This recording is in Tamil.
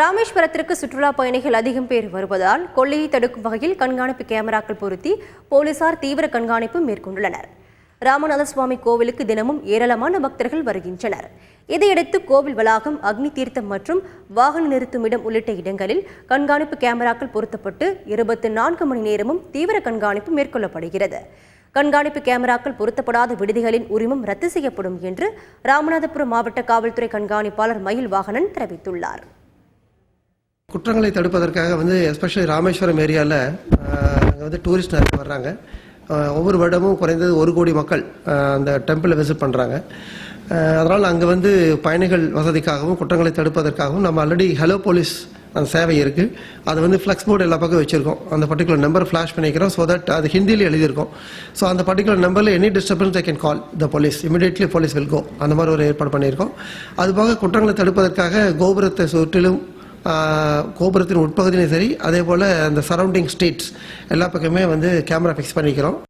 ராமேஸ்வரத்திற்கு சுற்றுலா பயணிகள் அதிகம் பேர் வருவதால் கொள்ளையை தடுக்கும் வகையில் கண்காணிப்பு கேமராக்கள் பொருத்தி போலீசார் தீவிர கண்காணிப்பு மேற்கொண்டுள்ளனர். ராமநாத சுவாமி கோவிலுக்கு தினமும் ஏராளமான பக்தர்கள் வருகின்றனர். இதையடுத்து கோவில் வளாகம், அக்னி தீர்த்தம் மற்றும் வாகன நிறுத்துமிடம் உள்ளிட்ட இடங்களில் கண்காணிப்பு கேமராக்கள் பொருத்தப்பட்டு 24 மணி நேரமும் தீவிர கண்காணிப்பு மேற்கொள்ளப்படுகிறது. கண்காணிப்பு கேமராக்கள் பொருத்தப்படாத விடுதிகளின் உரிமம் ரத்து செய்யப்படும் என்று ராமநாதபுரம் மாவட்ட காவல்துறை கண்காணிப்பாளர் மயில் வாகனன் தெரிவித்துள்ளார். குற்றங்களை தடுப்பதற்காக எஸ்பெஷலி ராமேஸ்வரம் ஏரியாவில் அங்கே டூரிஸ்ட் நிறைய வர்றாங்க. ஒவ்வொரு வருடமும் குறைந்தது 1 கோடி மக்கள் அந்த டெம்பிளை விசிட் பண்ணுறாங்க. அதனால் அங்கே பயணிகள் வசதிக்காகவும் குற்றங்களை தடுப்பதற்காகவும் நம்ம ஆல்ரெடி ஹலோ போலீஸ் அந்த சேவை இருக்குது. அது ஃப்ளெக்ஸ் போர்டு எல்லா பக்கம் வச்சுருக்கோம். அந்த பர்டிகுலர் நம்பர் ஃப்ளாஷ் பண்ணிக்கிறோம். ஸோ தட் அது ஹிந்தியில் எழுதியிருக்கோம். ஸோ அந்த பர்டிகுலர் நம்பரில் any disturbance I can call the police, immediately police will go. அந்த மாதிரி ஒரு ஏற்பாடு பண்ணியிருக்கோம். அதுபோக குற்றங்களை தடுப்பதற்காக கோபுரத்தை சுற்றிலும் கோபுரத்தின் உட்பகுதியிலும் சரி, அதே போல் அந்த சரௌண்டிங் ஸ்ட்ரீட்ஸ் எல்லா பக்கமே கேமரா ஃபிக்ஸ் பண்ணிக்கிறோம்.